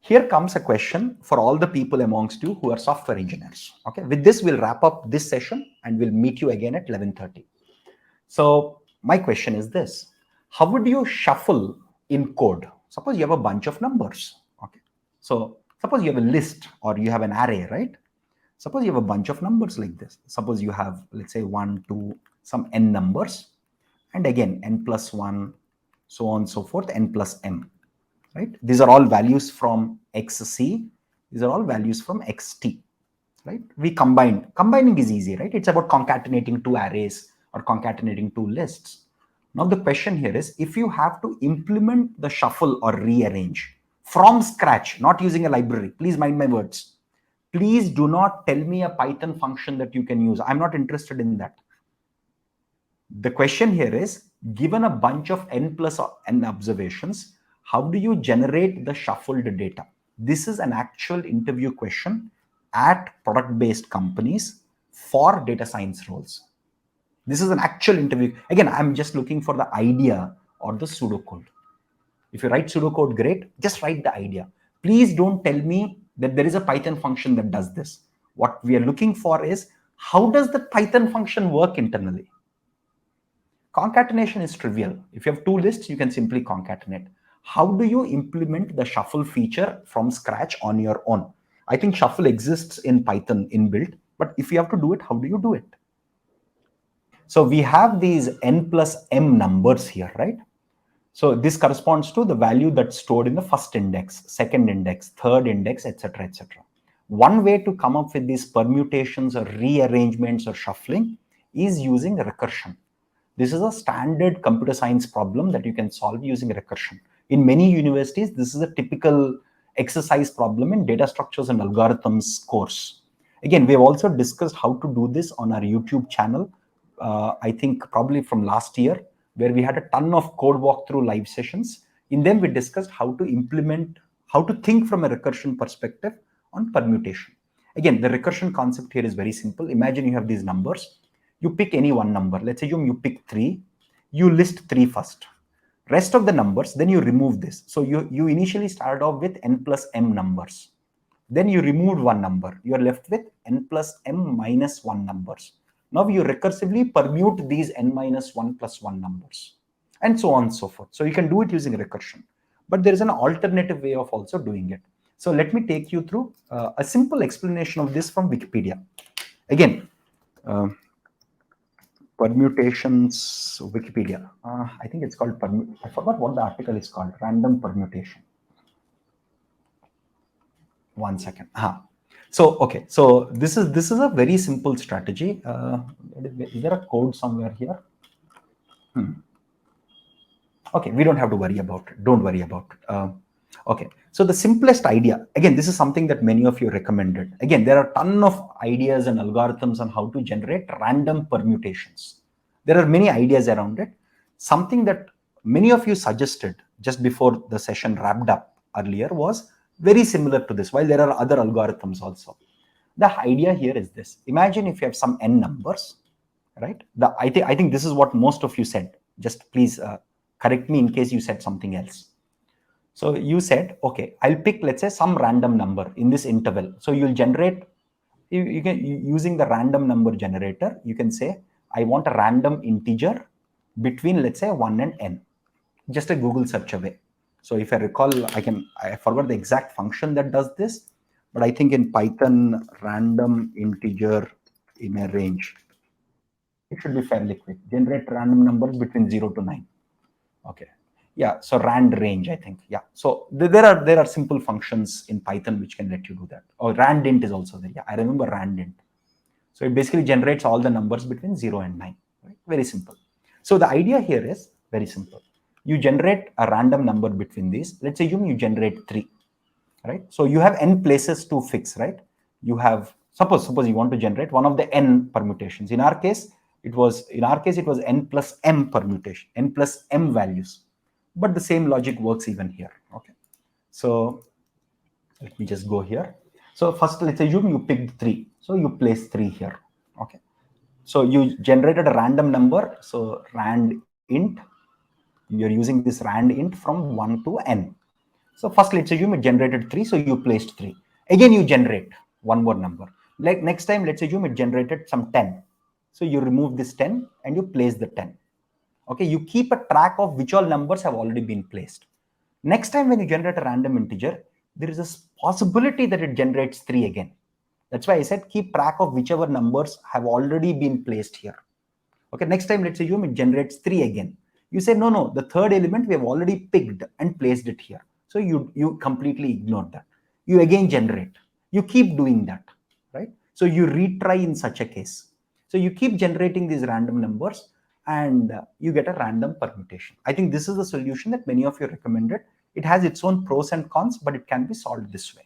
Here comes a question for all the people amongst you who are software engineers. Okay, with this we'll wrap up this session and we'll meet you again at 11:30. So my question is this: how would you shuffle in code? Suppose you have a bunch of numbers. Okay, so suppose you have a list or you have an array, right? Suppose you have a bunch of numbers like this. Suppose you have, let's say, 1, 2, some n numbers, and again n plus 1, so on and so forth, n plus m, right? These are all values from xc. These are all values from xt, right? We combined. Combining is easy, right? It's about concatenating two arrays or concatenating two lists. Now the question here is, if you have to implement the shuffle or rearrange from scratch, not using a library, please mind my words. Please do not tell me a Python function that you can use. I'm not interested in that. The question here is, given a bunch of n plus n observations, how do you generate the shuffled data? This is an actual interview question at product-based companies for data science roles. This is an actual interview. Again, I'm just looking for the idea or the pseudocode. If you write pseudocode, great. Just write the idea. Please don't tell me that there is a Python function that does this. What we are looking for is, how does the Python function work internally? Concatenation is trivial. If you have two lists, you can simply concatenate. How do you implement the shuffle feature from scratch on your own? I think shuffle exists in Python inbuilt, but if you have to do it, how do you do it? So we have these n plus m numbers here, right? So this corresponds to the value that's stored in the first index, second index, third index, etc., etc. One way to come up with these permutations or rearrangements or shuffling is using recursion. This is a standard computer science problem that you can solve using recursion. In many universities, this is a typical exercise problem in data structures and algorithms course. Again, we have also discussed how to do this on our YouTube channel, I think probably from last year, where we had a ton of code walkthrough live sessions. In them, we discussed how to implement, how to think from a recursion perspective on permutation. Again, the recursion concept here is very simple. Imagine you have these numbers. You pick any one number. Let's assume you pick 3. You list 3 first. Rest of the numbers, then you remove this. So you initially started off with n plus m numbers. Then you removed one number. You are left with n plus m minus 1 numbers. Now you recursively permute these n minus 1 plus 1 numbers, and so on and so forth. So you can do it using recursion. But there is an alternative way of also doing it. So let me take you through a simple explanation of this from Wikipedia. Again, permutations, Wikipedia. I think it's called, I forgot what the article is called, random permutation. One second. So, okay, so this is a very simple strategy. Is there a code somewhere here? Okay, we don't have to worry about it. Don't worry about it. Okay, so the simplest idea, again, this is something that many of you recommended. Again, there are a ton of ideas and algorithms on how to generate random permutations. There are many ideas around it. Something that many of you suggested just before the session wrapped up earlier was very similar to this, while there are other algorithms also. The idea here is this. Imagine if you have some n numbers, right? I think this is what most of you said. Just please correct me in case you said something else. So you said, okay, I'll pick, let's say, some random number in this interval. So you'll generate, you can, using the random number generator, you can say, I want a random integer between, let's say, 1 and n. Just a Google search away. So if I recall, I forgot the exact function that does this, but I think in Python, random integer in a range, it should be fairly quick. Generate random numbers between 0 to 9. Okay. Yeah, so rand range, I think. Yeah, so there are simple functions in Python which can let you do that. Or randint is also there. Yeah, I remember randint. So it basically generates all the numbers between 0 and 9. Right? Very simple. So the idea here is very simple. You generate a random number between these. Let's assume you generate 3. Right? So you have n places to fix, right? You have, suppose you want to generate one of the n permutations. In our case, it was n plus m permutation, n plus m values. But the same logic works even here. Okay. So let me just go here. So first, let's assume you picked 3. So you place 3 here. Okay. So you generated a random number. So rand int, you're using this rand int from 1 to n. So first, let's assume it generated 3, so you placed 3. Again, you generate one more number. Like next time, let's assume it generated some 10. So you remove this 10 and you place the 10. Okay, you keep a track of which all numbers have already been placed. Next time when you generate a random integer, there is a possibility that it generates 3 again. That's why I said keep track of whichever numbers have already been placed here. Okay, next time let's assume it generates 3 again. You say, no, the third element we have already picked and placed it here. So you completely ignore that. You again generate. You keep doing that, right? So you retry in such a case. So you keep generating these random numbers and you get a random permutation. I think this is the solution that many of you recommended. It has its own pros and cons, but it can be solved this way.